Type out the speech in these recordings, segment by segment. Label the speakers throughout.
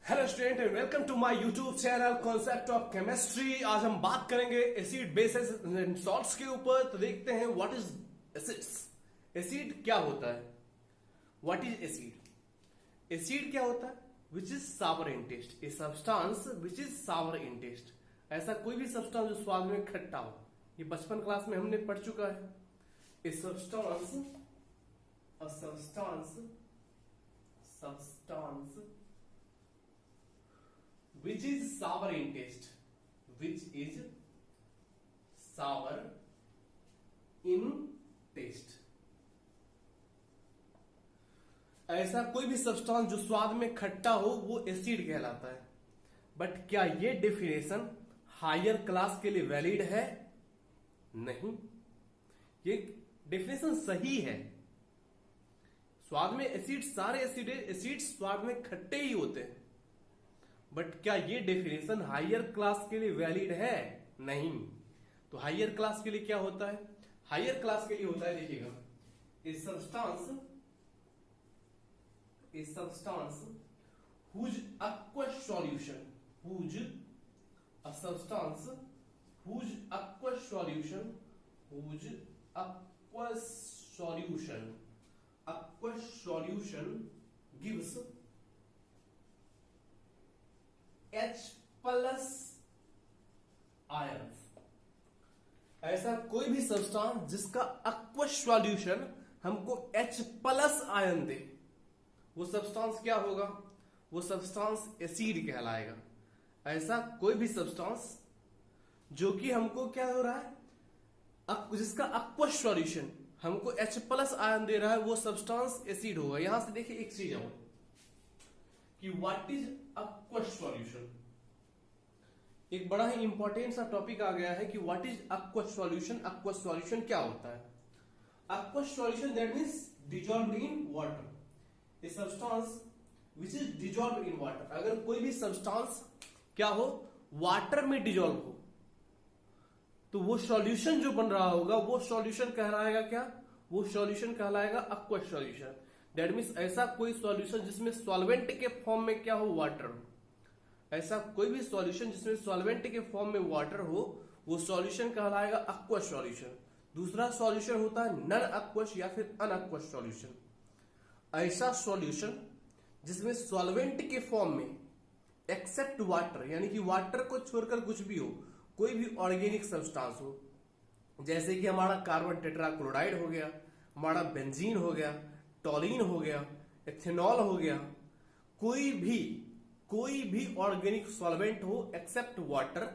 Speaker 1: Hello student and welcome to my YouTube channel concept of chemistry. आज हम बात करेंगे एसिड बेसिस एंड सॉल्ट्स के ऊपर। तो देखते हैं व्हाट इज एसिड्स। एसिड क्या होता है? What is acid? एसिड क्या होता है? Which is sour in taste. A substance which is sour in taste. ऐसा कोई भी सब्सटेंस जो स्वाद में खट्टा हो। ये बचपन क्लास में हमने पढ़ चुका है। A substance which is sour in taste, which is sour in taste। ऐसा कोई भी सब्सटेंस जो स्वाद में खट्टा हो वो एसिड कहलाता है। बट क्या ये डेफिनेशन हायर क्लास के लिए वैलिड है? नहीं, ये डेफिनेशन सही है। स्वाद में एसिड, सारे एसिड स्वाद में खट्टे ही होते हैं। बट क्या ये डेफिनेशन हायर क्लास के लिए वैलिड है? नहीं। तो हायर क्लास के लिए क्या होता है? हायर क्लास के लिए होता है, देखिएगा, a substance whose aqueous solution, whose aqueous solution gives H plus ion. ऐसा कोई भी सब्सटेंस जिसका एक्वस सॉल्यूशन हमको H प्लस आयन दे, वो सब्सटेंस क्या होगा? वो सब्सटेंस एसिड कहलाएगा। ऐसा कोई भी सब्सटेंस जो कि हमको क्या हो रहा है, जिसका एक्वस सॉल्यूशन हमको H प्लस आयन दे रहा है, वो सब्सटेंस एसिड होगा। यहां से देखिए एक चीज आओ कि व्हाट इज एक्वस सॉल्यूशन। एक बड़ा ही इंपॉर्टेंट सा टॉपिक आ गया है कि what is aqueous solution. Aqueous solution क्या होता है? Aqueous solution that means dissolved in water. A substance which is dissolved in water. अगर कोई भी सब्सटेंस क्या हो, वाटर में डिजॉल्व हो, तो वो सॉल्यूशन जो बन रहा होगा वो सॉल्यूशन कहलाएगा क्या? वो सॉल्यूशन कहलाएगा एक्वस सॉल्यूशन। दैट मीन्स ऐसा कोई सॉल्यूशन जिसमें सॉल्वेंट के फॉर्म में क्या हो, वाटर हो। ऐसा कोई भी सॉल्यूशन जिसमें सॉल्वेंट के फॉर्म में वाटर हो, वो सॉल्यूशन कहलाएगा एक्वस सॉल्यूशन। दूसरा सॉल्यूशन होता है नॉन एक्वस या फिर अनएक्वस सॉल्यूशन। ऐसा सॉल्यूशन जिसमें सॉल्वेंट के फॉर्म में एक्सेप्ट वाटर, यानी कि वाटर को छोड़कर कुछ भी हो, कोई भी ऑर्गेनिक सब्सटेंस हो, जैसे कि हमारा कार्बन टेट्राक्लोराइड हो गया, हमारा बेंजीन हो गया, टॉलिन हो गया, एथेनॉल हो गया, कोई भी ऑर्गेनिक सॉल्वेंट हो एक्सेप्ट वाटर,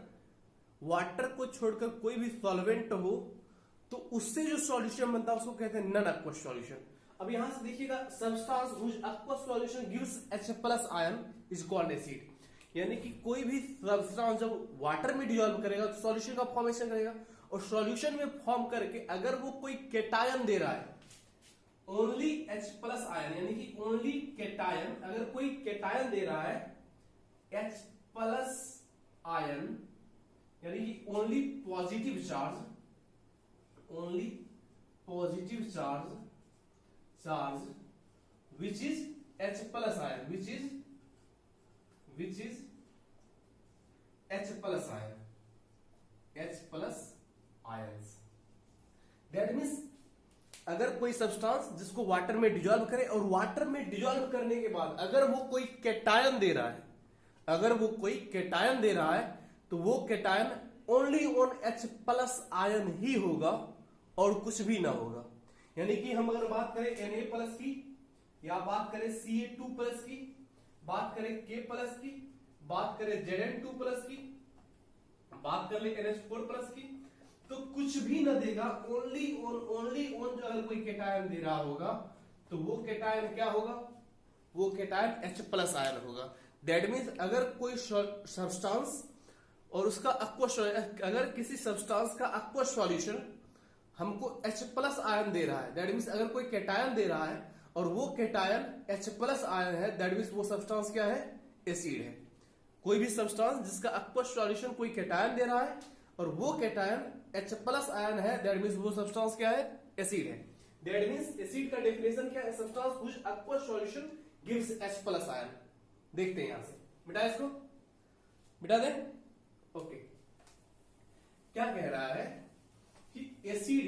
Speaker 1: वाटर को छोड़कर कोई भी सॉल्वेंट हो, तो उससे जो सॉल्यूशन बनता है उसको कहते हैं नॉन एक्वस सॉल्यूशन। अब यहां से देखिएगा, substance which aqueous solution gives H plus ion is called acid. यानी कि कोई भी सब्सटेंस जब वाटर में डिसॉल्व करेगा तो सॉल्यूशन का फॉर्मेशन करेगा, और सॉल्यूशन में फॉर्म करके अगर वो कोई केटायन दे रहा है, ओनली H प्लस आयन, यानी कि ओनली केटायन, अगर कोई केटायन दे रहा है H प्लस आयन, यानी कि only positive charge which is H plus ion, which is H plus ions. That means अगर कोई सब्सटेंस जिसको वाटर में डिजॉल्व करे, और वाटर में डिजॉल्व करने के बाद अगर वो कोई केटायन दे रहा है, तो वो cation only on H plus ion ही होगा और कुछ भी ना होगा। यानी कि हम अगर बात करें Na प्लस की, या बात करें Ca2 प्लस की, बात करें K प्लस की, बात करें Zn2 प्लस की, बात कर ले NH4 प्लस की, तो कुछ भी न देगा। ओनली ऑन जो अगर कोई केटायन दे रहा होगा तो वो केटायन क्या होगा? वो केटायन H प्लस आयन होगा। दैट मीन्स अगर कोई सब्सटेंस और उसका एक्वस, अगर किसी सब्सटेंस का एक्वस सॉल्यूशन हमको H प्लस आयन दे रहा है, दैट मीन्स अगर कोई केटायन दे रहा है और वो केटायन H प्लस आयन है, दैट मीन्स वो सब्सटेंस क्या है? एसिड है। कोई भी सब्सटेंस जिसका एक्वस सॉल्यूशन कोई केटायन दे रहा है और वो केटायन H प्लस आयन है, दैट मीन्स वो सब्सटेंस क्या है? एसिड है। दैट मीन्स एसिड का डेफिनेशन क्या है? Substance which aqueous solution gives H plus ion. देखते हैं यहां से, मिटा इसको, मिटा दे। ओके, क्या कह रहा है कि एसिड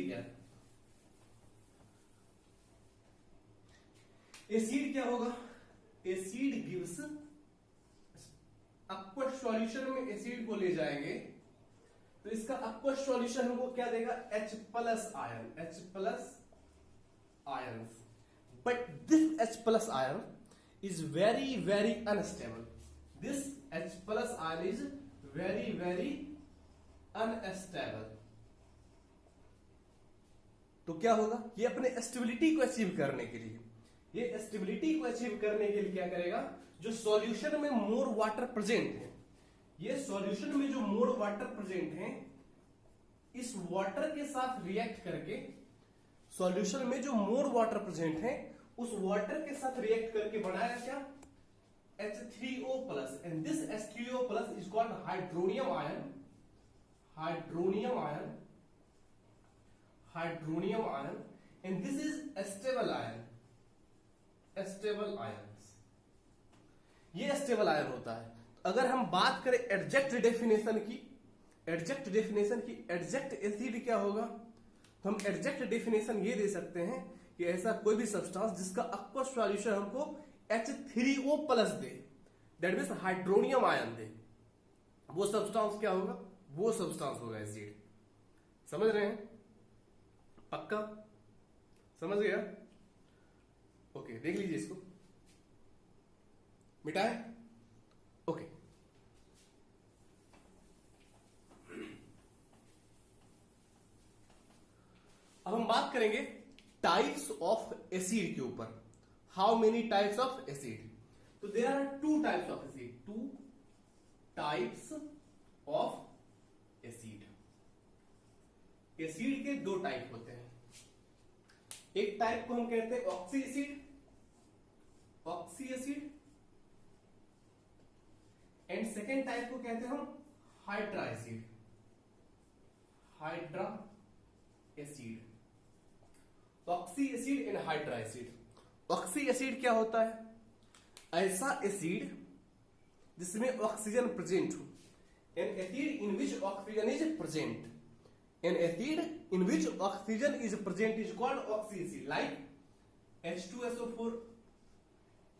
Speaker 1: क्या होगा, एसिड गिव्स, aqueous सॉल्यूशन में एसिड को ले जाएंगे तो इसका aqueous सॉल्यूशन हमको क्या देगा, H plus ion, H plus ion. But this H plus ion is very very unstable, this H plus ion is very very unstable. तो क्या होगा, ये अपने स्टेबिलिटी को अचीव करने के लिए, ये स्टेबिलिटी को अचीव करने के लिए क्या करेगा, जो सॉल्यूशन में मोर वाटर प्रेजेंट है, ये सॉल्यूशन में जो मोर वाटर प्रेजेंट है, इस वाटर के साथ रिएक्ट करके, सॉल्यूशन में जो मोर वाटर प्रेजेंट है उस वाटर के साथ रिएक्ट करके बनाया क्या, H3O plus, and this H3O plus is called hydronium ion, hydronium ion, hydronium ion, and this is stable ion, stable ions, ये स्टेबल आयन होता है। अगर हम बात करें एग्जैक्ट डेफिनेशन की, एग्जैक्ट एसिड क्या होगा, तो हम एग्जैक्ट डेफिनेशन ये दे सकते हैं कि ऐसा कोई भी सब्सटेंस जिसका aqueous सॉल्यूशन हमको H3O प्लस दे, दैट मीन्स हाइड्रोनियम आयन दे, वो सब्सटेंस क्या होगा, वो सब्सटेंस होगा एसिड। समझ रहे हैं, पक्का समझ गया। ओके, देख लीजिए इसको, मिटाए। ओके, अब हम बात करेंगे टाइप्स ऑफ एसिड के ऊपर। How many types of acid, तो there are two types of acid, two types of acid. Acid के दो टाइप होते हैं, एक टाइप को हम कहते हैं oxy acid, oxy acid, and second type को कहते हैं हम hydra acid, hydra acid. Oxy acid and hydra acid. Oxy acid क्या होता है, ऐसा एसिड जिसमें ऑक्सीजन प्रेजेंट हो, N acid in which oxygen is present, an acid in which oxygen is present is called oxy acid, like H2SO4,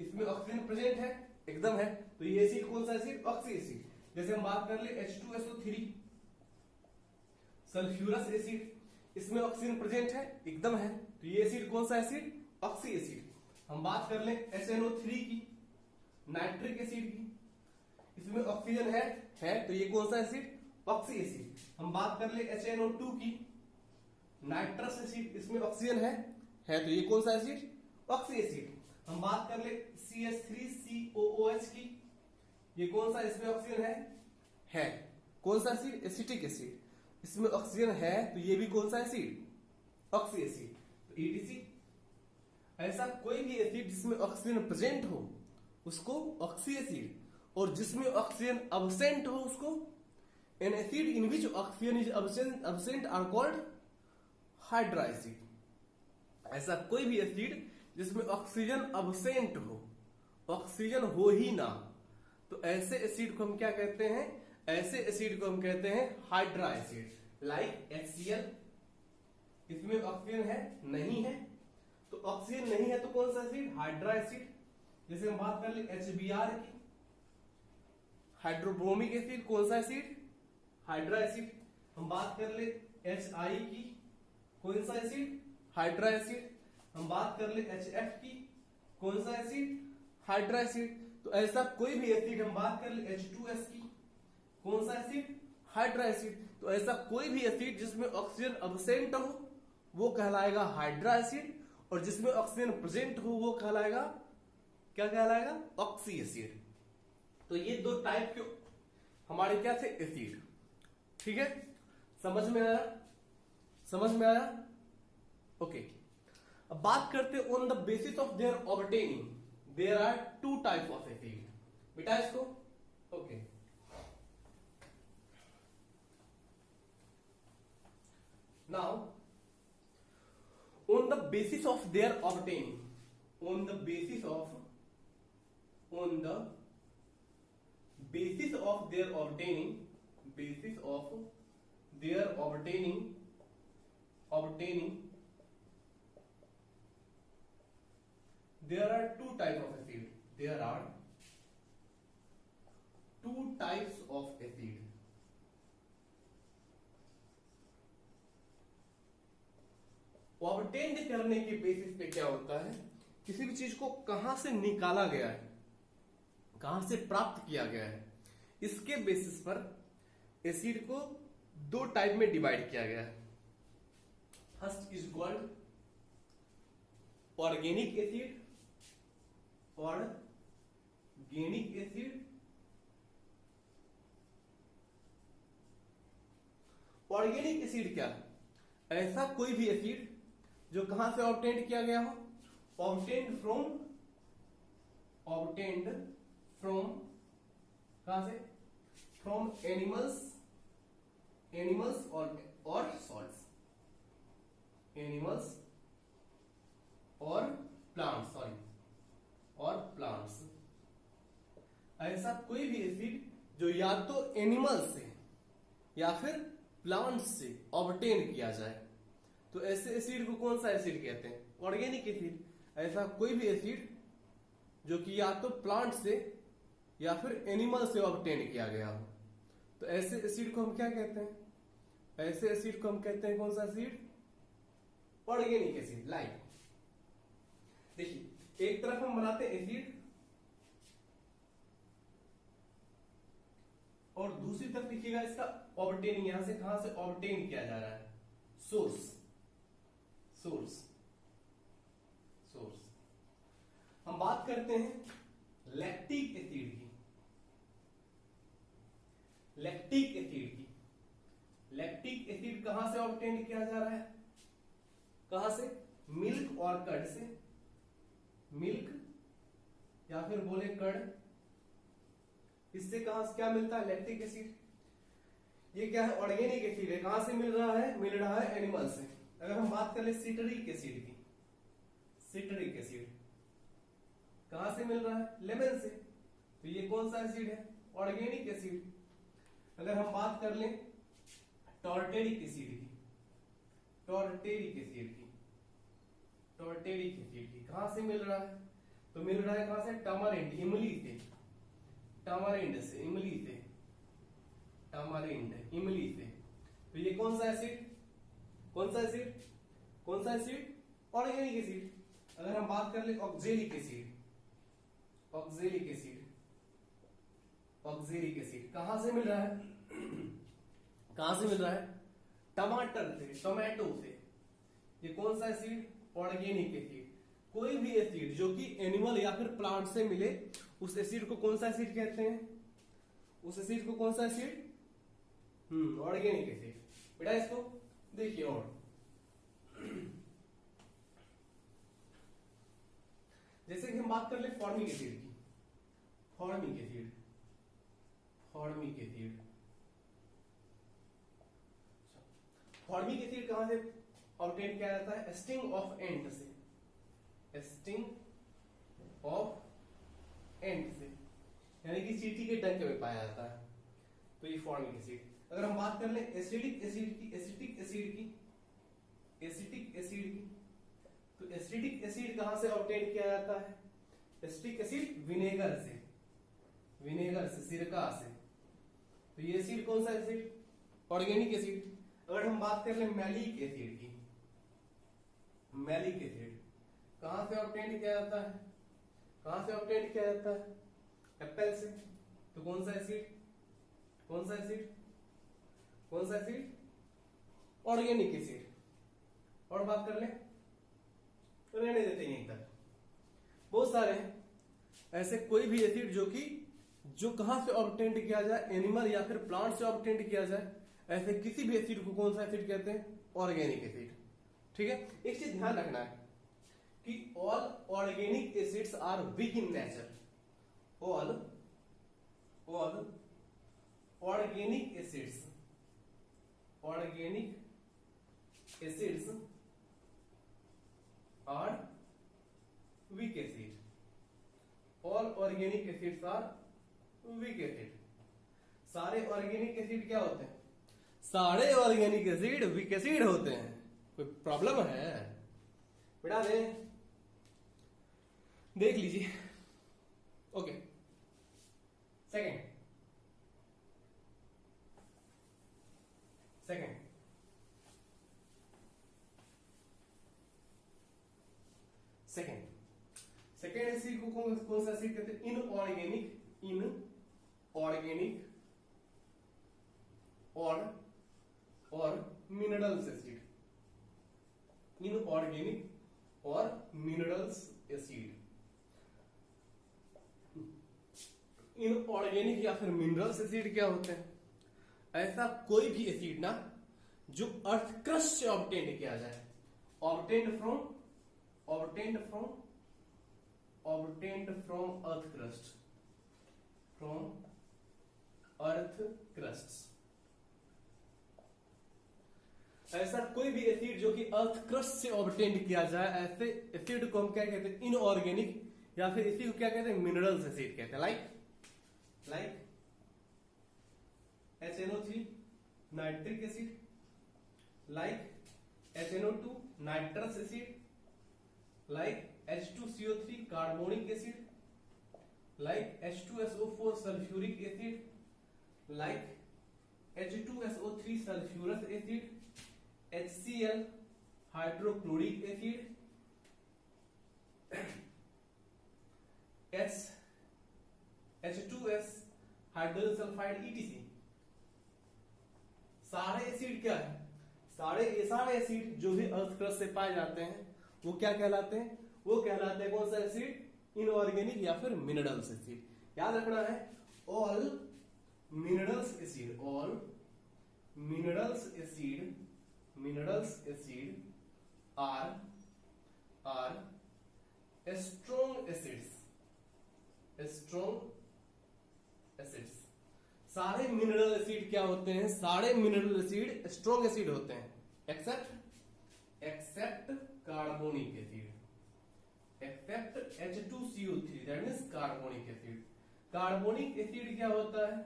Speaker 1: इसमें oxygen present है, एकदम है, तो ये एसिड कौन सा एसिड, ऑक्सी एसिड। जैसे हम बात कर ले H2SO3, सल्फ्यूरस एसिड, इसमें ऑक्सीजन प्रेजेंट है, एकदम है, तो ये एसिड कौन सा एसिड, ऑक्सी एसिड। हम बात कर ले HNO3 की, नाइट्रिक एसिड की, इसमें ऑक्सीजन है, तो ये कौन सा एसिड, ऑक्सी एसिड। हम बात कर ले HNO2 की, नाइट्रस एसिड, इसमें ऑक्सीजन है, तो ये कौन सा एसिड, ऑक्सी एसिड। हम बात कर ले CH3COOH की, ये कौन सा, इसमें ऑक्सीजन है, कौन सा एसिड, एसिटिक एसिड, इसमें ऑक्सीजन है, तो ये भी कौन सा एसिड, ऑक्सी एसिड। तो ETC, ऐसा कोई भी एसिड जिसमें ऑक्सीजन प्रेजेंट हो उसको ऑक्सी एसिड, और जिसमें ऑक्सीजन अब्सेंट हो उसको, an acid in which oxygen is absent are called hydra acid. ऐसा कोई भी एसिड जिसमें ऑक्सीजन अब्सेंट हो, ऑक्सीजन हो ही ना, तो ऐसे एसिड को हम क्या कहते हैं, ऐसे एसिड को हम कहते हैं हाइड्रा एसिड। लाइक HCl, इसमें ऑक्सीजन है, नहीं है, तो ऑक्सीजन नहीं है तो कौन सा एसिड, हाइड्रा एसिड। जैसे हम बात कर ले HBr की, हाइड्रोब्रोमिक एसिड, कौन सा एसिड, हाइड्रा एसिड। हम बात कर ले HI की, कौन सा एसिड, हाइड्रा एसिड। हम बात कर ले HF की, कौन सा एसिड, हाइड्रा एसिड। तो ऐसा कोई भी एसिड, हम बात कर ले H2S की, कौन सा एसिड, हाइड्रा एसिड। तो ऐसा कोई भी एसिड जिसमें ऑक्सीजन अब्सेंट हो वो कहलाएगा हाइड्रा एसिड, और जिसमें ऑक्सीजन प्रेजेंट हो वो कहलाएगा, क्या कहलाएगा, ऑक्सी एसिड। तो ये दो टाइप के हमारे क्या थे, एसिड। ठीक है, समझ में आया, समझ में आया। ओके, अब बात करते हैं on the basis of their obtaining there are two type of acid. बेटा इसको, okay, now on the basis of their obtaining, on the basis of their obtaining there are two types of acid. There are two types of acid. Obtained करने के basis पे क्या होता है, किसी भी चीज को कहां से निकाला गया है, कहां से प्राप्त किया गया है, इसके बेसिस पर एसिड को दो टाइप में डिवाइड किया गया है. First is called organic acid, organic acid. Organic acid क्या है? ऐसा कोई भी एसिड जो कहां से ऑब्टेन्ड किया गया हो, ऑब्टेन्ड फ्रॉम कहां से, फ्रॉम एनिमल्स और सॉल्ट्स, एनिमल्स और प्लांट्स, और प्लांट्स. ऐसा कोई भी एसिड जो या तो एनिमल से या फिर प्लांट से ऑब्टेन किया जाए, तो ऐसे एसिड को कौन सा एसिड कहते हैं? Organic acid. ऐसा कोई भी एसिड जो कि या तो प्लांट से या फिर एनिमल से ऑब्टेन किया गया हो, तो ऐसे एसिड को हम क्या कहते हैं? ऐसे एसिड को हम कहते हैं कौन सा एसिड? Organic acid. लाइक देखिए, एक तरफ हम बनाते हैं एसिड और दूसरी तरफ देखिएगा इसका ऑब्टेनिंग, यहां से कहां से ऑब्टेन किया जा रहा है? सोर्स. हम बात करते हैं लैक्टिक एसिड की. लैक्टिक एसिड कहां से ऑब्टेन किया जा रहा है? कहां से? मिल्क और कर्ड से. मिल्क या फिर बोले कर्ड, इससे कहां से क्या मिलता है? Lactic acid. ये क्या है? ऑर्गेनिक एसिड है. कहां से मिल रहा है? मिल रहा है एनिमल से. अगर हम बात कर ले सिट्रिक एसिड की, सिट्रिक एसिड कहां से मिल रहा है? लेमन से. तो ये कौन सा एसिड है? Organic acid. अगर हम बात कर लें टॉर्टेरिक एसिड की, टॉर्टेरिक एसिड की कहां से मिल रहा है? तो मिल रहा है कहां से? टमारिंड, इमली से. टमारिंड से, इमली से. तो ये कौन सा एसिड? Organic acid. अगर हम बात कर ले ऑक्जेलिक एसिड कहां से मिल रहा है? टमाटर से, टोमेटो से. ये कौन सा एसिड? Organic acid. कोई भी एसिड जो कि एनिमल या फिर प्लांट से मिले, उस एसिड को कौन सा एसिड कहते हैं? उस एसिड को कौन सा एसिड? Organic acid. बेटा इसको देखिए, और जैसे कि हम बात कर ले फॉर्मिक एसिड की. फॉर्मिक एसिड कहां से ऑब्टेन किया जाता है? स्टिंग ऑफ एंट से. यानी कि चींटी के डंक में पाया जाता है. तो ये फॉर्मिक एसिड. अगर हम बात कर ले एसिडिक एसिड की, तो एसिडिक एसिड कहां से ऑब्टेन किया जाता है? एसिडिक एसिड विनेगर से, सिरका से. तो ये एसिड कौन सा एसिड? Organic acid. अगर हम बात कर ले मैलिक एसिड की, कहां से ऑब्टेन किया जाता है? एप्पल से. तो कौन सा एसिड? Organic acid. और बात कर ले, रहने देते हैं तक. बहुत सारे हैं ऐसे कोई भी एसिड जो कहां से ऑब्टेन किया जाए? एनिमल या फिर प्लांट से ऑब्टेन किया जाए. ऐसे किसी भी एसिड को कौन सा एसिड कहते हैं? Organic acid. ठीक है. एक चीज ध्यान रखना है कि all organic acids are weak in nature. All organic acids are weak acid. All organic acids are weak acid. सारे ऑर्गेनिक एसिड क्या होते हैं? सारे ऑर्गेनिक एसिड वीक एसिड होते हैं। कोई प्रॉब्लम है? बेटा देख लीजिए। Okay, second second second second acid को कौन सा एसिड कहते हैं? इनऑर्गेनिक और मिनरल्स एसिड। इनऑर्गेनिक और मिनरल्स एसिड। इनऑर्गेनिक या फिर मिनरल्स एसिड क्या होते हैं? ऐसा कोई भी एसिड ना जो अर्थ क्रस्ट से ऑब्टेन किया जाए। Obtained from earth crust. ऐसा कोई भी एसिड जो कि अर्थ क्रस्ट से ऑब्टेन किया जाए, ऐसे एसिड को हम क्या कहते हैं? इनऑर्गेनिक या फिर इसी को क्या कहते हैं? मिनरल्स एसिड कहते हैं। Like HNO3 nitric acid, like HNO2 nitrous acid, like H2CO3 carbonic acid, like H2SO4 sulphuric acid, like H2SO3 sulphurous acid, HCl hydrochloric acid, H2S hydrogen sulphide ETC। सारे एसिड क्या है? सारे एसिड जो भी earth crust से पाए जाते हैं वो क्या कहलाते हैं? वो कहलाते हैं कौन सा एसिड? इनऑर्गेनिक या फिर मिनरल्स एसिड। याद रखना है, all minerals acid are strong acids. सारे मिनरल एसिड क्या होते हैं? सारे मिनरल एसिड स्ट्रॉन्ग एसिड होते हैं, except carbonic acid, except H2CO3, that means carbonic acid. Carbonic acid क्या होता है?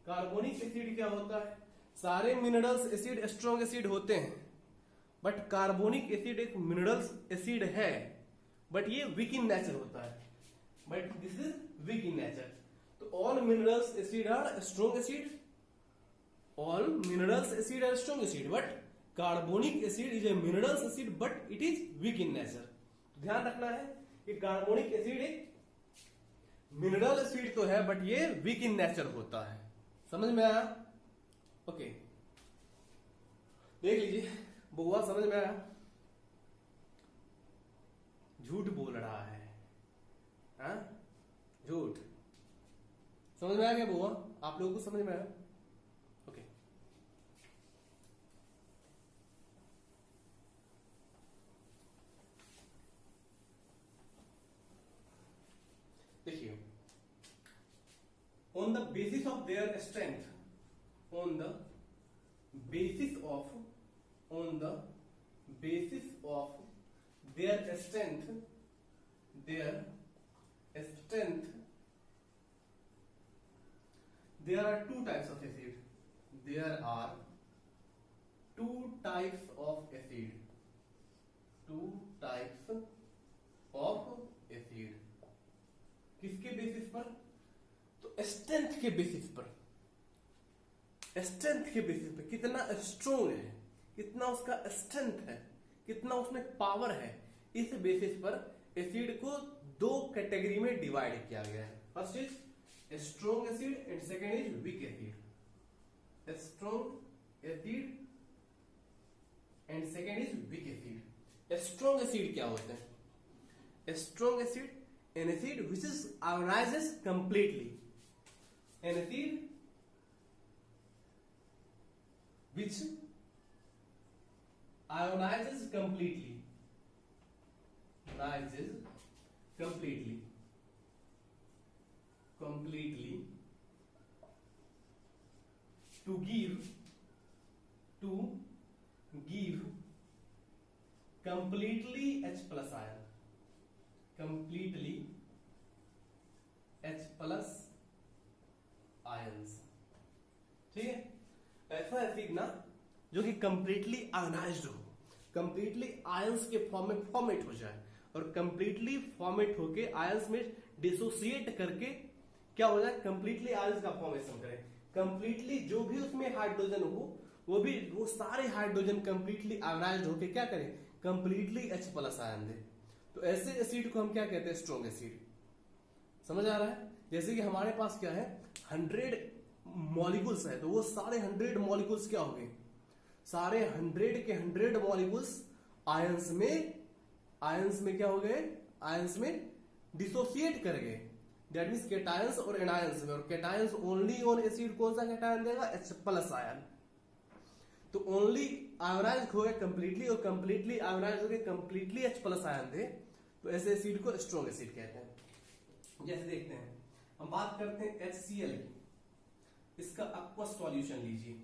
Speaker 1: कार्बोनिक एसिड क्या होता है? सारे मिनरल्स एसिड स्ट्रॉन्ग एसिड होते हैं, बट कार्बोनिक एसिड एक मिनरल्स एसिड है, बट ये वीक इन नेचर होता है, but this is weak in nature. तो all minerals acid are strong acid, all minerals acid are strong acid, but carbonic acid is a minerals acid but it is weak in nature. ध्यान रखना है कि carbonic acid एक mineral acid तो है, but ये weak in nature होता है। समझ में आया? ओके, देख लीजिए बुआ, समझ में आया? झूठ बोल रहा है, हाँ? झूठ। समझ में आया क्या बुआ? आप लोगों को समझ में आया? ओके, देखिए, on the basis of their strength, on the basis of their strength, there are two types of acid. There are two types of acid. Two types of acid. किसके बेसिस पर? तो स्ट्रेंथ के basis पर। Strength के basis पर कितना strong है, कितना उसका स्ट्रेंथ है, कितना उसमें पावर है, इस बेसिस पर एसिड को दो कैटेगरी में डिवाइड किया गया है। First is strong acid and second is weak acid. Strong acid and second is weak acid. Strong acid क्या होते हैं? Strong acid an acid which is ionizes completely, an acid which ionizes completely, to give completely H plus ion, completely H plus ions, ठीक है, ऐसा acid ना जो कि completely ionised हो, कंप्लीटली आयंस के फॉर्म में फॉर्मेट हो जाए और कंप्लीटली फॉर्मेट होके आयंस में डिसोसिएट करके क्या हो जाए, कंप्लीटली आयंस का फॉर्मेशन करे, कंप्लीटली जो भी उसमें हाइड्रोजन हो वो सारे हाइड्रोजन कंप्लीटली आयनाइज्ड होके क्या करें, कंप्लीटली H प्लस आयन दे। तो ऐसे एसिड को हम क्या कहते हैं, स्ट्रॉन्ग एसिड। समझ आ रहा है? जैसे कि हमारे पास क्या है, 100 मॉलिक्यूल्स है, तो वो सारे 100 मॉलिक्यूल्स क्या हो गए, सारे 100 के 100 मॉलिक्यूल्स आयंस में क्या हो गए, आयंस में डिसोसिएट कर गए। दैट मीन्स केटायंस और एनायंस में, और केटायंस ओनली ऑन एसिड कौन सा केटायन देगा, H प्लस आयन। तो ओनली आयोनाइज हो गए कंप्लीटली, और कंप्लीटली आयोनाइज हो गए कंप्लीटली H प्लस आयन दे, तो ऐसे एसिड को स्ट्रॉन्ग एसिड कहते हैं। जैसे देखते हैं, हम बात करते हैं HCl की, इसका aqueous सॉल्यूशन लीजिए,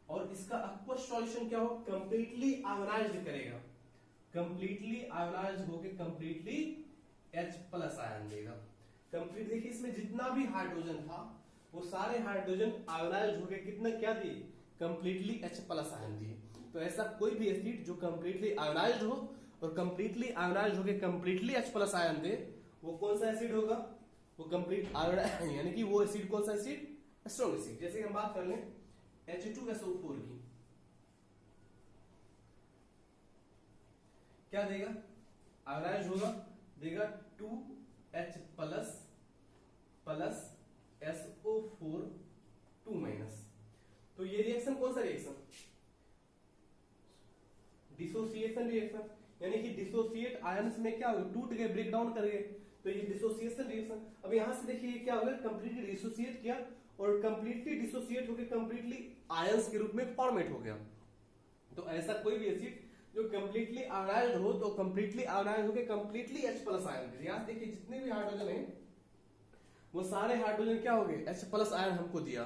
Speaker 1: और इसका aqueous सॉल्यूशन क्या हो, कंप्लीटली आयोनाइज्ड करेगा, कंप्लीटली आयोनाइज्ड होकर कंप्लीटली H प्लस आयन देगा। कंप्लीट देखिए, इसमें जितना भी हाइड्रोजन था वो सारे हाइड्रोजन आयोनाइज्ड होकर कितना क्या दिए, कंप्लीटली H प्लस आयन दिए। तो ऐसा कोई भी एसिड जो कंप्लीटली आयोनाइज्ड हो और कंप्लीटली आयोनाइज्ड होकर कंप्लीटली H प्लस आयन दे, वो कौन सा एसिड होगा, वो कंप्लीट आयोनाइज्ड, यानी कि वो एसिड कौन सा एसिड, स्ट्रॉन्ग एसिड। जैसे हम बात कर लें H2SO4 की, क्या देगा, आयोनाइज्ड होगा, देगा 2H plus plus SO4 2 minus. तो ये रिएक्शन कौन सा रिएक्शन, डिसोसिएशन रिएक्शन, यानी कि डिसोसिएट आयंस में क्या हो, टूट गए, ब्रेक डाउन कर गए, तो ये डिसोसिएशन रिएक्शन। अब यहां से देखिए क्या होगा, कंप्लीटली डिसोसिएट किया और कंप्लीटली डिसोसिएट होकर कंप्लीटली आयंस के रूप में फॉर्मेट हो गया। तो ऐसा कोई भी एसिड जो कंप्लीटली आयोनाइज्ड हो, तो कंप्लीटली आयोनाइज्ड होकर कंप्लीटली H प्लस आयन दे। यहां देखिए जितने भी हाइड्रोजन है वो सारे हाइड्रोजन क्या हो गए, H प्लस आयन हमको दिया,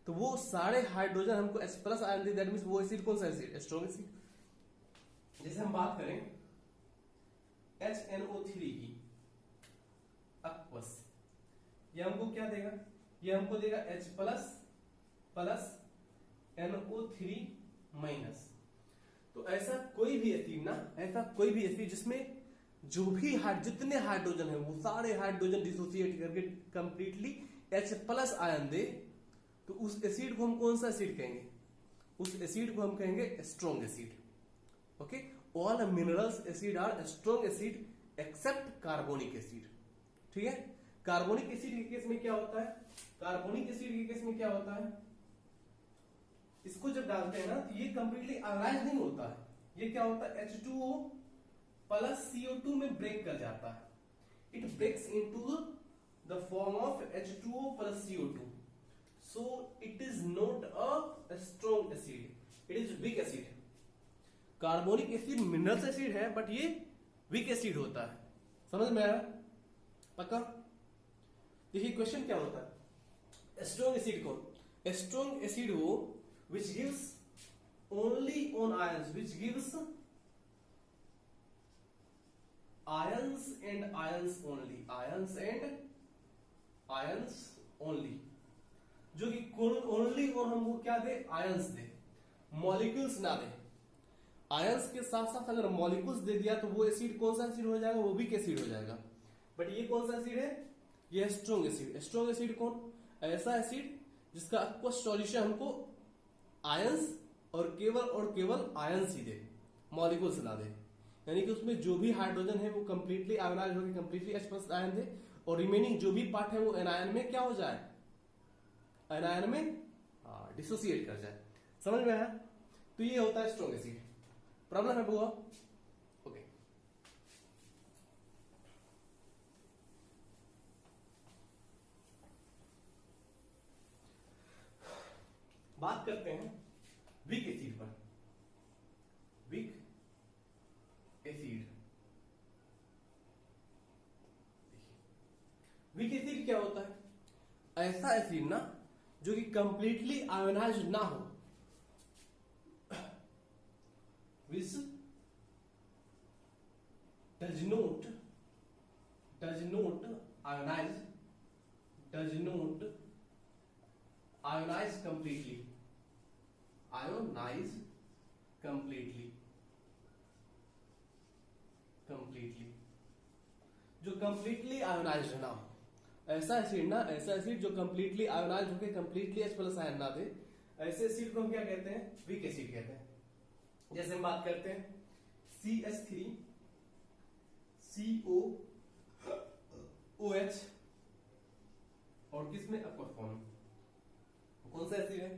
Speaker 1: तो वो सारे हाइड्रोजन हमको H plus ion they, that means वो एसिड कौन सा एसिड, स्ट्रॉन्ग एसिड। जैसे हम बात करें HNO3 की, aqueous, ये हमको क्या देगा, ये हमको देगा H plus plus NO3 minus. तो ऐसा कोई भी एसिड ना, ऐसा कोई भी एसिड जिसमें जो भी जितने हाइड्रोजन है वो सारे हाइड्रोजन डिसोसिएट करके कंप्लीटली H प्लस आयन दे, तो उस एसिड को हम कौन सा एसिड कहेंगे, उस एसिड को हम कहेंगे strong acid. Okay, all minerals acid are strong acid except carbonic acid. ठीक है, कार्बोनिक एसिड के केस में क्या होता है, कार्बोनिक एसिड के केस में क्या होता है, इसको जब डालते हैं ना तो ये कंप्लीटली आयोनाइज नहीं होता है, ये क्या होता है, H2O प्लस CO2 में ब्रेक कर जाता है, it breaks into the form of H2O plus CO2, so it is not a strong acid, it is weak acid। Carbonic acid minerals acid है बट ये वीक एसिड होता है। समझ में आया, पक्का? देखिए क्वेश्चन क्या होता है, स्ट्रॉन्ग एसिड कौन, स्ट्रॉन्ग एसिड वो which gives only on ions, which gives ions and ions only, ions and ions only, जो कि ओनली और हमको क्या दे, आयंस दे, मॉलिक्यूल्स ना दे। आयंस के साथ साथ अगर मॉलिक्यूल्स दे दिया तो वो एसिड कौन सा एसिड हो जाएगा, वो वीक एसिड हो जाएगा। बट ये कौन सा एसिड है, ये स्ट्रॉन्ग एसिड। स्ट्रॉन्ग एसिड कौन, ऐसा एसिड जिसका aqueous सॉल्यूशन हमको आयंस और केवल आयंस ही दे, मॉलिक्यूल्स ना दे, यानी कि उसमें जो भी हाइड्रोजन है वो कंप्लीटली आयोनाइज होकर कंप्लीटली H प्लस आयन दे, और रिमेनिंग जो भी पार्ट है वो एनायन में क्या हो जाए, एनायन में डिसोसिएट कर जाए। समझ में आया? तो ये होता है स्ट्रॉन्ग एसिड। प्रॉब्लम है बुआ? ओके, बात करते हैं वीक एसिड पर। वीक एसिड, वीक एसिड क्या होता है, ऐसा एसिड ना जो कि कंप्लीटली आयोनाइज ना हो, which does not ionize, does not ionize completely, ionize completely, completely, जो कंप्लीटली आयोनाइज ना हो, ऐसा एसिड ना, ऐसा एसिड जो कंप्लीटली आयोनाइज होकर कंप्लीटली H प्लस आयन ना दे, ऐसे एसिड को हम क्या कहते हैं? वीक एसिड कहते हैं। जैसे हम बात करते हैं CH3 COOH और किसमें? Aqua form. कौन सा एसिड है?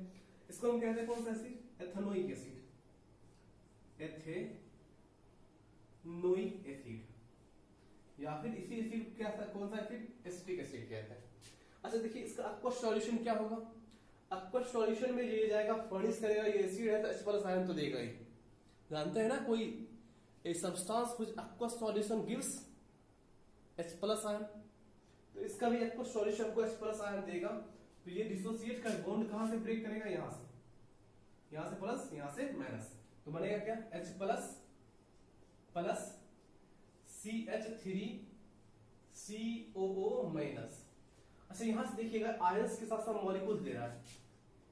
Speaker 1: इसको हम कहते हैं कौन सा acid? Ethanoic acid, ethanoic acid, या फिर इसी एसिड क्या था, कौन सा एसिड? एसिटिक एसिड कहते हैं। अच्छा देखिए, इसका अक्वस सॉल्यूशन क्या होगा? अक्वस सॉल्यूशन में ये जाएगा, फर्निश करेगा, ये एसिड है तो H प्लस आयन तो देगा ही। जानते हैं ना, कोई a substance which अक्वस solution gives H plus ion, तो इसका भी अक्वस सॉल्यूशन को H प्लस आयन देगा। तो ये डिसोसिएट का बॉन्ड कहां से ब्रेक करेगा? यहां से, यहां से प्लस, यहां से माइनस, तो बनेगा क्या? H plus plus CH3 COO minus. अच्छा यहां से देखिएगा, आयंस के साथ साथ मॉलिक्यूल्स दे रहा है,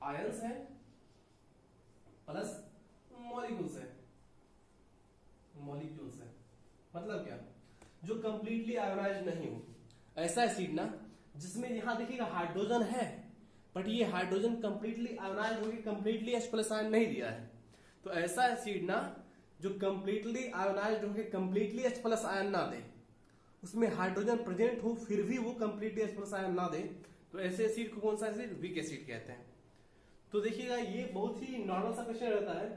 Speaker 1: आयंस है प्लस मॉलिक्यूल्स है, मॉलिक्यूल्स है, मतलब क्या? जो कंप्लीटली आयोनाइज नहीं हो, ऐसा एसिड ना जिसमें यहां देखिएगा हाइड्रोजन है, बट ये हाइड्रोजन कंप्लीटली आयोनाइज होकर कंप्लीटली H प्लस आयन नहीं दिया है। तो ऐसा एसिड ना जो कंप्लीटली आयोनाइज होकर कंप्लीटली H प्लस आयन ना दे, उसमें हाइड्रोजन प्रेजेंट हो फिर भी वो कंप्लीटली H प्लस आयन ना दे, तो ऐसे एसिड को कौन सा एसिड? वीक एसिड कहते हैं। तो देखिएगा, ये बहुत ही नॉर्मल सा क्वेश्चन रहता है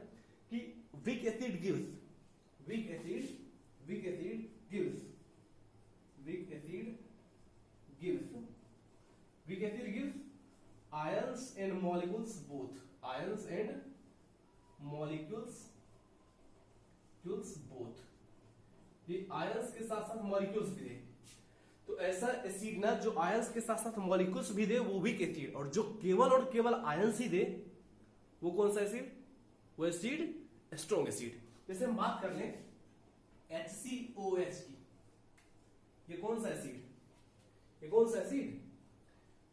Speaker 1: कि weak acid gives, weak acid, weak acid gives, weak acid gives, weak acid gives ions and molecules both, ions and molecules both, ये आयंस के साथ साथ मॉलिक्यूल्स भी दे। तो ऐसा एसिड ना जो आयंस के साथ साथ मॉलिक्यूल्स भी दे वो वीक एसिड, और जो केवल और केवल आयंस ही दे वो कौन सा एसिड? वो एसिड स्ट्रॉन्ग एसिड। जैसे हम बात कर लें HCOH की, ये कौन सा एसिड? ये कौन सा एसिड?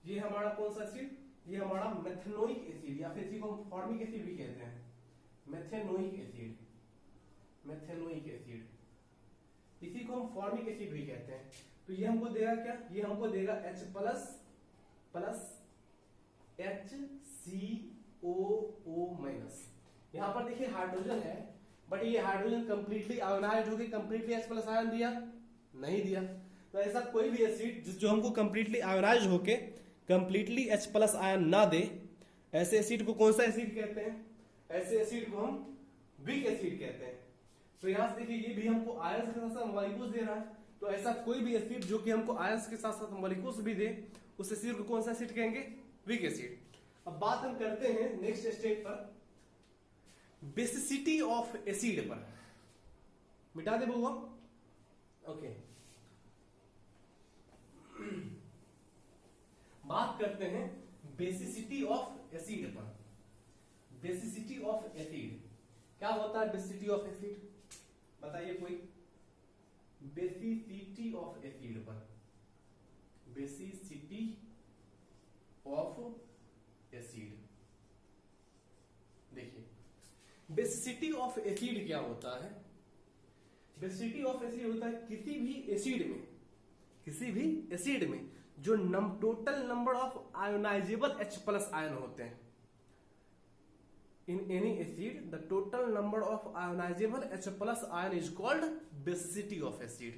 Speaker 1: ये हमारा कौन सा एसिड? ये हमारा मेथेनोइक एसिड, या फिर इसी को हम फॉर्मिक एसिड भी कहते हैं, मेथेनोइक एसिड, मेथेनोइक एसिड, इसी को हम फॉर्मिक एसिड भी कहते हैं। तो ये हमको देगा क्या? ये हमको देगा H plus plus HCOO minus. यहां पर देखिए हाइड्रोजन है, बट ये हाइड्रोजन कंप्लीटली आयोनाइज होकर कंप्लीटली H प्लस आयन दिया नहीं दिया। तो ऐसा कोई भी एसिड जो हमको कंप्लीटली आयोनाइज होके कंप्लीटली H प्लस आयन ना दे, ऐसे एसिड को कौन सा एसिड कहते हैं? ऐसे एसिड को हम वीक एसिड कहते हैं। तो यहां से देखिए, ये भी हमको आयंस के साथ साथ मॉलिक्यूल्स दे रहा है, तो ऐसा कोई भी एसिड जो कि हमको आयंस के साथ साथ मॉलिक्यूल्स भी दे, उस एसिड को कौन सा एसिड कहेंगे? Weak acid. अब बात हम करते हैं नेक्स्ट स्टेप पर, बेसिसिटी ऑफ एसिड पर। मिटा दे बउआ, ओके। बात करते हैं बेसिसिटी ऑफ एसिड पर। बेसिसिटी ऑफ एसिड क्या होता है? बेसिसिटी ऑफ एसिड बताइए कोई? बेसिसिटी ऑफ एसिड पर, बेसिसिटी ऑफ एसिड, देखिए बेसिसिटी ऑफ एसिड क्या होता है? बेसिसिटी ऑफ एसिड होता है किसी भी एसिड में जो total number of ionisable H plus ion होते हैं। In any acid, the total number of ionizable H plus ion is called basicity of acid.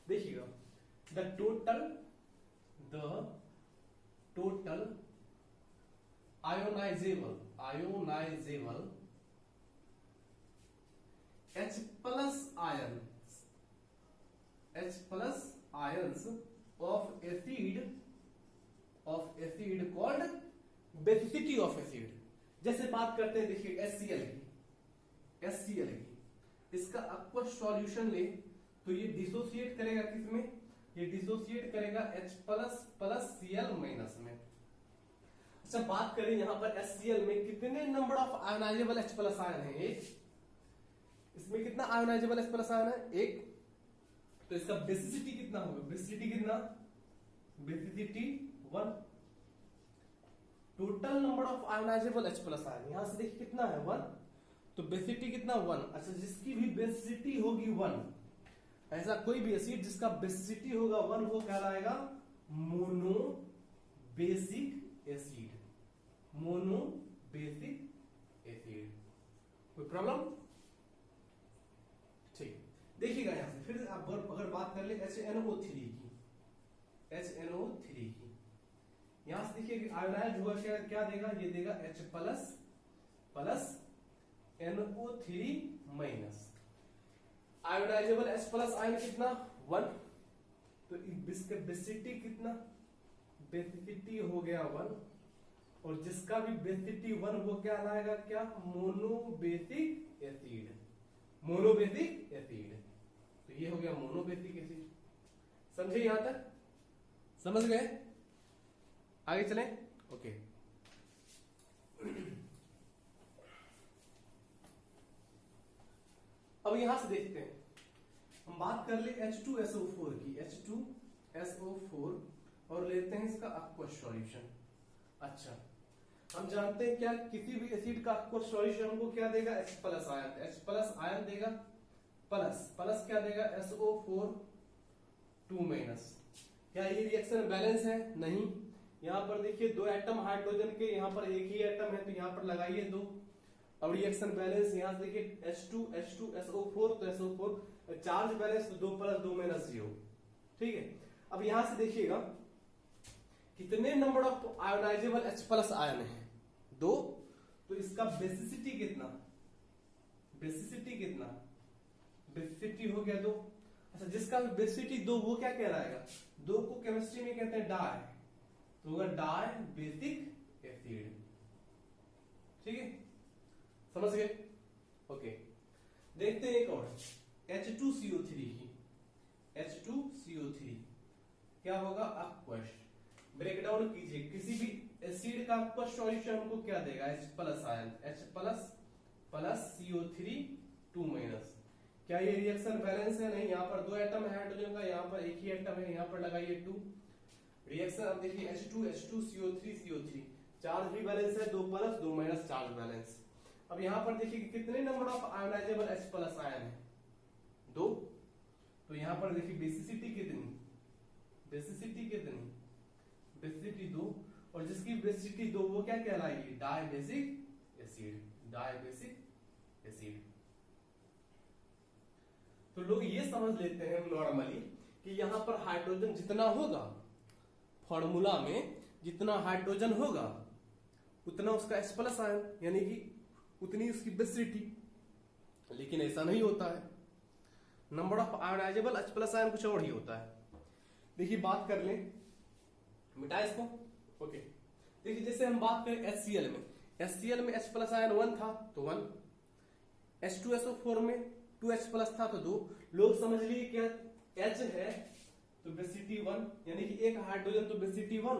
Speaker 1: देखिएगा, the total ionizable H plus ions of acid called basicity of acid. जैसे बात करते हैं, देखिए HCl की, इसका अक्वस सॉल्यूशन ले तो ये डिसोसिएट करेगा किसमें? ये डिसोसिएट करेगा H plus plus Cl minus में। अच्छा बात करें यहां पर HCl में कितने number of ionisable H plus ion है? एक। इसमें कितना आयोनाइजेबल H प्लस आयन है? एक। तो इसका बेसिसिटी कितना होगा? बेसिसिटी कितना? Basicity 1। Total number of ionisable H plus ion, यहां से देखिए कितना है 1, तो बेसिसिटी कितना 1। अच्छा, जिसकी भी बेसिसिटी होगी 1, ऐसा कोई भी एसिड जिसका बेसिसिटी होगा 1 वो कहलाएगा mono basic acid, mono basic acid. कोई प्रॉब्लम? ठीक, देखिएगा यहां से फिर आप अगर बात कर ले HNO3 की, HNO3 की, यहां से देखिए आयोनाइज हुआ क्या देगा, ये देगा H plus plus NO3 minus. Ionisable H plus ion कितना 1, तो इसका बेसिसिटी कितना, बेसिसिटी हो गया 1, और जिसका भी बेसिसिटी 1 वो क्या लाएगा, क्या मोनोबेसिक एसिड, मोनोबेसिक एसिड। तो ये हो गया मोनोबेसिक एसिड। समझे यहां तक? समझ गए? आगे चलें। ओके, अब यहां से देखते हैं, हम बात कर ले H2SO4 की, H2SO4, और लेते हैं इसका aqueous सॉल्यूशन। अच्छा, हम जानते हैं क्या, किसी भी एसिड का aqueous सॉल्यूशन हमको क्या देगा, H plus ion, H plus ion देगा, प्लस प्लस क्या देगा, SO4 2 माइनस। क्या ये रिएक्शन बैलेंस है? नहीं। यहां पर देखिए दो एटम हाइड्रोजन के, यहां पर एक ही एटम है तो यहां पर लगाइए 2। अब रिएक्शन बैलेंस यहां से देखिए H2SO4, तो SO4 चार्ज बैलेंस, तो 2 प्लस 2 माइनस 0। ठीक है, अब यहां से देखिएगा कितने number of ionisable H plus ion है, 2, तो इसका बेसिसिटी कितना, बेसिसिटी कितना, बेसिसिटी हो गया 2। अच्छा, जिसका भी बेसिसिटी 2 वो क्या कहलाएगा, 2 को केमिस्ट्री में कहते हैं डाई, तो होगा डाई बेसिक एसिड। ठीक है, समझ गए? ओके, देखते हैं एक और H2CO3 की, H2CO3 क्या होगा, aqueous। ब्रेक डाउन कीजिए, किसी भी एसिड का aqueous सॉल्यूशन हमको क्या देगा, H plus ion, H plus plus CO3 2 minus. क्या ये रिएक्शन बैलेंस है? नहीं, यहाँ पर 2 एटम है हाइड्रोजन का, यहाँ पर एक ही एटम है, यहाँ पर लगाइए 2। रिएक्शन अब देखिए H2CO3 चार्ज भी बैलेंस है, 2 प्लस 2 माइनस चार्ज बैलेंस। अब यहाँ पर देखिए कितने number of ionisable H plus ion है, 2, तो यहाँ पर देखिए बेसिसिटी कितनी, बेसिसिटी कितनी, बेसिसिटी 2, और जिसकी बेसिसिटी 2 वो क्या कहलाएगी, dibasic acid, dibasic acid. तो लोग ये समझ लेते हैं नॉर्मली कि यहां पर हाइड्रोजन जितना होगा, फॉर्मूला में जितना हाइड्रोजन होगा उतना उसका H प्लस आयन, यानी कि उतनी उसकी बेसिसिटी, लेकिन ऐसा नहीं होता है। Number of ionisable H plus ion कुछ और ही होता है। देखिए बात कर लें, मिटा इसको। ओके, देखिए जैसे हम बात करें HCl में, HCl में H प्लस आयन 1 था तो 1, H2SO4 में 2H प्लस था तो 2। लोग समझ लिए क्या, H है तो बेसिसिटी 1, यानी कि एक हाइड्रोजन तो बेसिसिटी 1,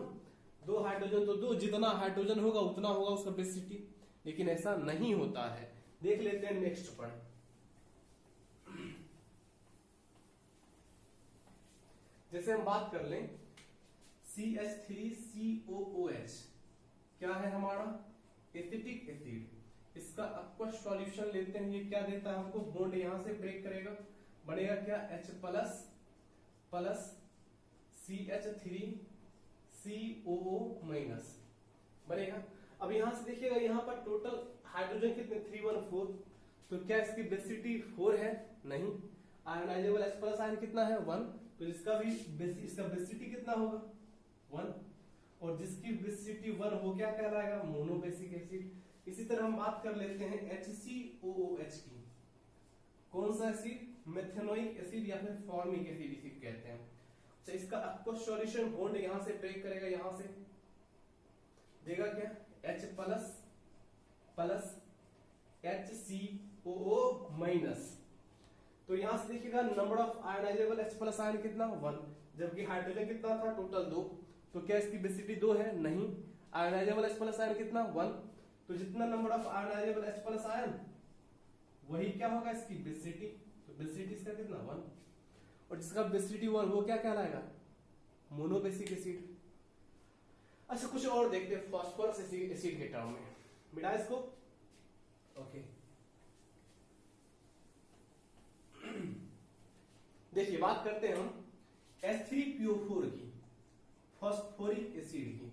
Speaker 1: 2 हाइड्रोजन तो 2, जितना हाइड्रोजन होगा उतना होगा उसका बेसिसिटी, लेकिन ऐसा नहीं होता है। देख लेते हैं नेक्स्ट पर, जैसे हम बात कर लें CH3COOH, क्या है हमारा, एसिटिक एसिड। इसका aqueous सॉल्यूशन लेते हैं, ये क्या देता है हमको, बॉन्ड यहां से ब्रेक करेगा, बनेगा क्या, H plus plus CH3COO minus बनेगा। अब यहां से देखिएगा, यहां पर टोटल हाइड्रोजन कितने, 314, तो क्या इसकी बेसिसिटी 4 है? नहीं। आयोनाइजेबल H प्लस आयन कितना है, 1, तो इसका भी इसका बेसिसिटी कितना होगा, 1, और जिसकी बेसिसिटी 1 वो क्या कहलाएगा, मोनोबेसिक एसिड। इसी तरह हम बात कर लेते हैं HCOOH की, कौन सा एसिड, मेथेनोइक एसिड या फिर फॉर्मिक एसिड इसे कहते हैं। अच्छा, इसका aqueous सॉल्यूशन बॉन्ड यहां से ब्रेक करेगा, यहां से देगा क्या, H plus plus HCOO minus. तो यहां से देखिएगा number of ionisable H plus ion कितना, 1, जबकि हाइड्रोजन कितना था, टोटल 2, तो क्या इसकी बेसिसिटी 2 है? नहीं। आयोनाइजेबल H प्लस आयन कितना, 1, तो जितना number of ionisable H plus ion वही क्या होगा इसकी बेसिसिटी, तो बेसिसिटी इसका कितना, 1, और जिसका बेसिसिटी 1 वो क्या कहलाएगा, मोनोबेसिक एसिड। अच्छा कुछ और देखते हैं फास्फोरस एसिड के टर्म में, मिटा इसको। ओके देखिए बात करते हैं हम H3PO4 की, फास्फोरिक एसिड की।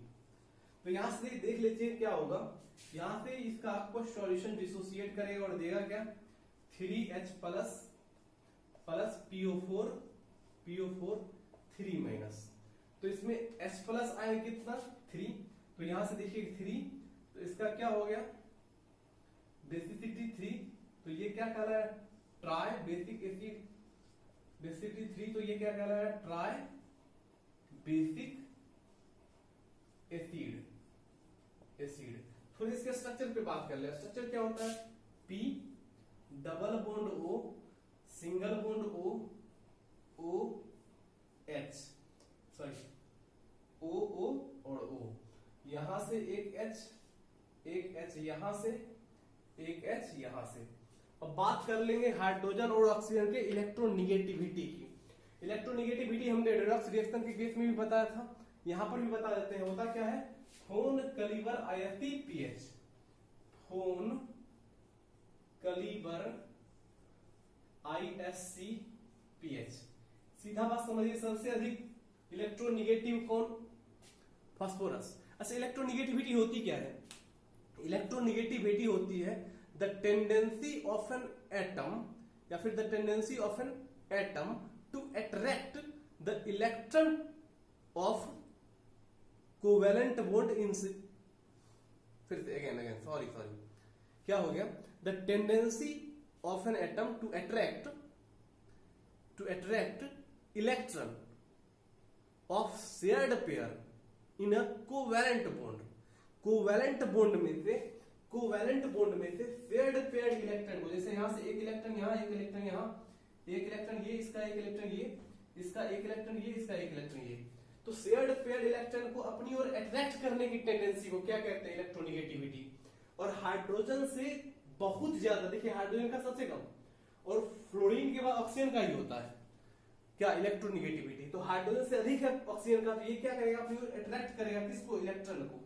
Speaker 1: तो यहां से देख लेते हैं क्या होगा। यहां से इसका आपको सॉल्यूशन डिसोसिएट करेगा और देगा क्या 3H प्लस PO4 3 माइनस। तो इसमें H प्लस आया कितना 3, तो यहां से देखिए 3, तो इसका क्या हो गया बेसिसिटी 3, तो ये क्या कहला है ट्राई बेसिक एसिड, बेसिसिटी 3, तो ये क्या कहला है ट्राई बेसिक एसिड। फिर इसके स्ट्रक्चर पे बात कर ले। स्ट्रक्चर क्या होता है P double bond O single bond O H, sorry O और O, यहां से एक H यहां से एक H यहां से। अब बात कर लेंगे हाइड्रोजन और ऑक्सीजन के इलेक्ट्रोनिगेटिविटी की। इलेक्ट्रोनिगेटिविटी हमने रिडक्स रिएक्शन के केस में भी बताया था, यहां पर भी बता देते हैं। होता क्या है फोन कलीबर आयती पीएच, फोन कलीबर ISC पीएच। सीधा बात समझिए, सबसे अधिक इलेक्ट्रोनिगेटिव कौन फास्फोरस। अच्छा इलेक्ट्रोनिगेटिविटी होती क्या है, इलेक्ट्रोनिगेटिविटी होती है the tendency of an atom या फिर the tendency of an atom to attract the electron of covalent bond in, फिर से अगेन सॉरी क्या हो गया the tendency of an atom to attract electron of shared pair in a covalent bond. Covalent bond में से shared pair electron को, जैसे यहां से एक इलेक्ट्रॉन यहां, एक इलेक्ट्रॉन यहां, एक इलेक्ट्रॉन ये, इसका एक इलेक्ट्रॉन ये, इसका एक इलेक्ट्रॉन ये, इसका एक इलेक्ट्रॉन ये, तो शेयर्ड पेयर इलेक्ट्रॉन को अपनी ओर अट्रैक्ट करने की टेंडेंसी को क्या कहते हैं इलेक्ट्रोनिगेटिविटी। और हाइड्रोजन से बहुत ज्यादा, देखिए हाइड्रोजन का सबसे कम और फ्लोरीन के बाद ऑक्सीजन का ही होता है क्या इलेक्ट्रोनिगेटिविटी। तो हाइड्रोजन से अधिक है ऑक्सीजन का, तो ये क्या करेगा अपनी ओर अट्रैक्ट करेगा किसको इलेक्ट्रॉन को।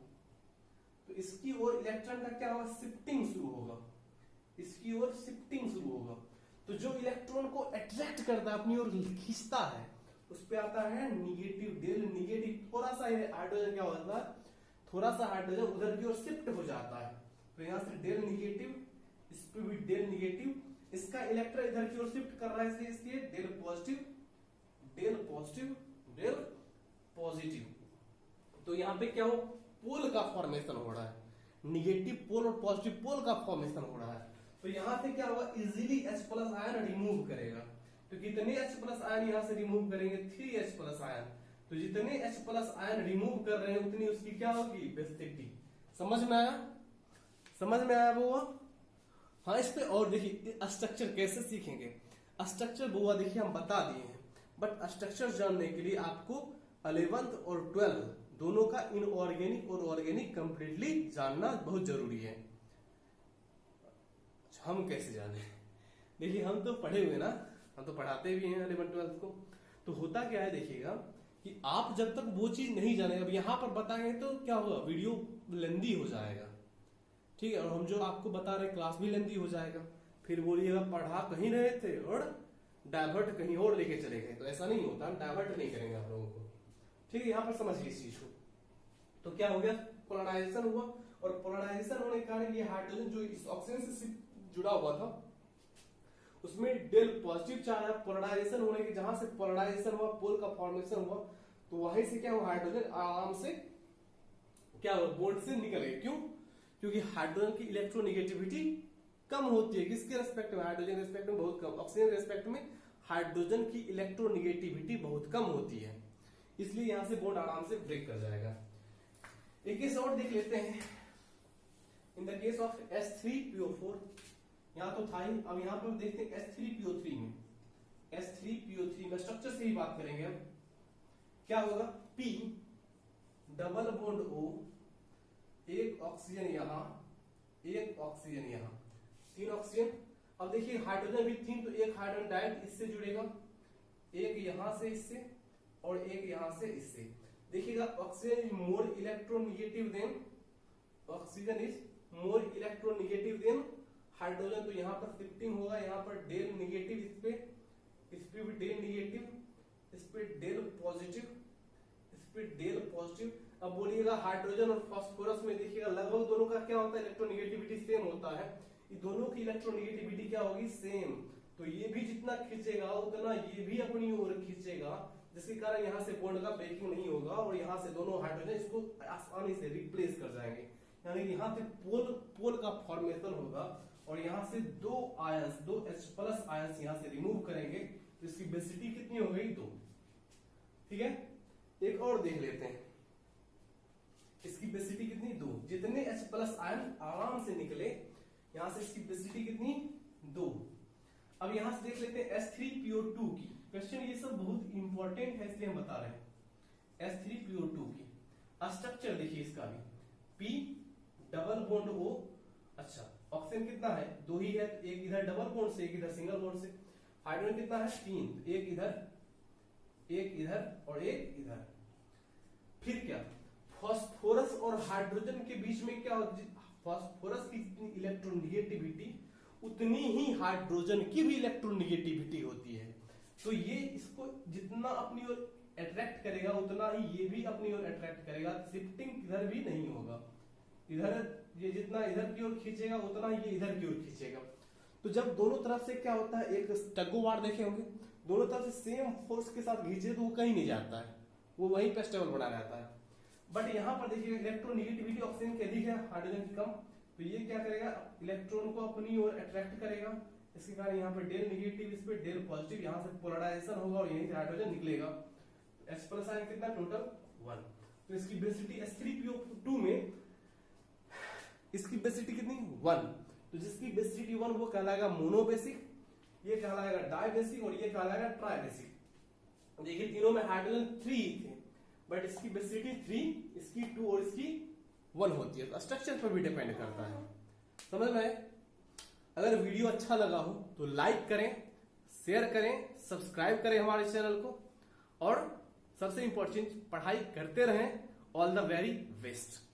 Speaker 1: तो इसकी ओर इलेक्ट्रॉन का क्या होगा शिफ्टिंग शुरू होगा, इसकी ओर शिफ्टिंग शुरू होगा। तो जो इलेक्ट्रॉन को अट्रैक्ट करता है अपनी ओर खींचता है उस पे आता है निगेटिव, डेल निगेटिव। थोड़ा सा हाइड्रोजन क्या होता है, थोड़ा सा हाइड्रोजन उधर की ओर शिफ्ट हो जाता है, तो यहां से डेल निगेटिव, इस पे भी डेल निगेटिव, इसका इलेक्ट्रॉन इधर की ओर शिफ्ट कर रहा है इसलिए इसके del positive del positive del positive. तो यहां पे क्या हो पोल का फॉर्मेशन हो रहा है, निगेटिव पोल और पॉजिटिव पोल का फॉर्मेशन हो रहा है। तो यहां से क्या होगा easily H plus ion remove करेगा। तो कितने H प्लस आयन यहां से रिमूव करेंगे 3H प्लस आयन। तो जितने H प्लस आयन रिमूव कर रहे हैं उतनी उसकी क्या होगी बेसिसिटी। समझ में आया, समझ में आया बुआ। हाँ इस पे और देखिए स्ट्रक्चर कैसे सीखेंगे। स्ट्रक्चर बुआ देखिए हम बता दिए हैं, बट स्ट्रक्चर जानने के लिए आपको 11th और 12th दोनों का इनऑर्गेनिक और ऑर्गेनिक कंप्लीटली जानना बहुत जरूरी है। हम कैसे जाने, देखिए हम तो पढ़े हुए ना, हम तो पढ़ाते भी हैं 11th 12th को। तो होता क्या है देखिएगा कि आप जब तक वो चीज नहीं जाने, अब यहां पर बताएंगे तो क्या होगा वीडियो लेंदी हो जाएगा, ठीक है, और हम जो आपको बता रहे क्लास भी लेंदी हो जाएगा, फिर बोलिएगा पढ़ा कहीं रहे थे और डाइवर्ट कहीं और लेके चले गए। तो ऐसा नहीं होता, हम डाइवर्ट नहीं करेंगे आप लोगों को, ठीक है। यहां पर समझिए इस चीज को। तो क्या हो गया पोलराइजेशन हुआ, और पोलराइजेशन होने के कारण ये हाइड्रोजन जो इस ऑक्सीजन से जुड़ा हुआ था उसमें डेल पॉजिटिव चार्ज, पोलराइजेशन होने के जहां से पोलराइजेशन हुआ पोल का फॉर्मेशन हुआ, तो वहीं से क्या हुआ हाइड्रोजन आराम से क्या हुआ बॉन्ड से निकल गए। क्यों, क्योंकि हाइड्रोजन की इलेक्ट्रोनिगेटिविटी कम होती है, किसके रेस्पेक्ट में हाइड्रोजन के रेस्पेक्ट में बहुत कम, ऑक्सीजन के रेस्पेक्ट में हाइड्रोजन की इलेक्ट्रोनिगेटिविटी बहुत कम होती है, इसलिए यहां से बॉन्ड आराम से ब्रेक कर जाएगा। एक केस और देख लेते हैं। In the case of H3PO4 यहां तो था ही, अब यहां पर देखते हैं H3PO3 में, H3PO3 में स्ट्रक्चर से ही बात करेंगे। अब क्या होगा P डबल बॉन्ड O, एक ऑक्सीजन यहां, एक ऑक्सीजन यहां, 3 ऑक्सीजन। अब देखिए हाइड्रोजन भी 3, तो एक हाइड्रोजन डायरेक्ट इससे जुड़ेगा, एक यहां से इससे और एक यहां से इससे। देखिएगा oxygen is more electronegative than, oxygen is more electronegative than hydrogen. तो यहाँ पर शिफ्टिंग होगा, यहाँ पर डेल नेगेटिव, इस पे भी डेल नेगेटिव, इस पे डेल पॉजिटिव, इस पे डेल पॉजिटिव। अब बोलिएगा हाइड्रोजन और फास्फोरस में देखिएगा लगभग दोनों का क्या होता है, इलेक्ट्रोनेगेटिविटी सेम होता है। ये दोनों की इलेक्ट्रोनेगेटिविटी क्या होगी, सेम। तो ये भी जितना खींचेगा उतना ये भी अपनी ओर खींचेगा, जिसके कारण यहाँ से बॉन्ड का ब्रेकिंग नहीं होगा और यहाँ से दोनों हाइड्रोजन इसको आसानी से रिप्लेस कर जाएंगे। यानी कि यहाँ से पोल का फॉर्मेशन होगा और यहाँ से दो आयंस, दो H+ आयंस यहाँ से रिमूव करेंगे, तो इसकी बेसिटी कितनी हो गई, 2। ठीक है, एक और देख लेते हैं, इसकी बेसिटी कितनी, 2। जितने H+ आयन आराम से निकले, यहां से इसकी बेसिटी कितनी, 2। अब यहां से देख लेते हैं H3PO2 की। क्वेश्चन ये सब बहुत इंपॉर्टेंट है इसलिए हम बता रहे हैं। H3PO2 की स्ट्रक्चर देखिए इसका भी, P डबल बॉन्ड O। अच्छा, ऑक्सीजन कितना है, 2 ही है, एक इधर डबल बॉन्ड से, एक इधर सिंगल बॉन्ड से। हाइड्रोजन कितना है, 3, एक इधर, एक इधर और एक इधर। फिर क्या, फास्फोरस और हाइड्रोजन के बीच में क्या, फास्फोरस की जितनी इलेक्ट्रोनेगेटिविटी उतनी ही हाइड्रोजन की भी इलेक्ट्रोनेगेटिविटी होती है। तो ये इसको जितना अपनी ओर अट्रैक्ट करेगा उतना ही ये भी अपनी ओर अट्रैक्ट करेगा, शिफ्टिंग इधर भी नहीं होगा। इधर ये जितना इधर की ओर खींचेगा उतना ही ये इधर की ओर खींचेगा। तो जब दोनों तरफ से क्या होता है, एक टग ऑफ वार देखे होंगे, दोनों तरफ से सेम फोर्स के साथ खींचे तो वो कहीं नहीं जाता है, वो वहीं पे स्टेबल बना रहता है। बट यहाँ पर देखिए इलेक्ट्रोनेगेटिविटी ऑक्सीजन की अधिक है, हाइड्रोजन की कम। तो ये क्या करेगा, इलेक्ट्रॉन को अपनी ओर अट्रैक्ट करेगा, इसके कारण यहाँ पर डेल नेगेटिव, इस पे डेल पॉजिटिव, यहाँ से पोलराइजेशन होगा और यहीं से हाइड्रोजन निकलेगा। H+ आयन कितना, टोटल 1। तो इसकी बेसिटी H3PO2 में इसकी बेसिटी कितनी, 1। तो जिसकी बेसिटी 1 वो कहलाएगा मोनोबेसिक, ये कहलाएगा डाइबेसिक और ये कहलाएगा ट्राइबेसिक। देखिए तीनों में हाइड्रोजन 3 थे, बट इसकी बेसिटी 3, इसकी 2 और इसकी 1 होती है। तो स्ट्रक्चर पर भी डिपेंड करता है, समझ में। अगर वीडियो अच्छा लगा हो तो लाइक करें, शेयर करें, सब्सक्राइब करें हमारे चैनल को, और सबसे इंपॉर्टेंट पढ़ाई करते रहें। All the very best.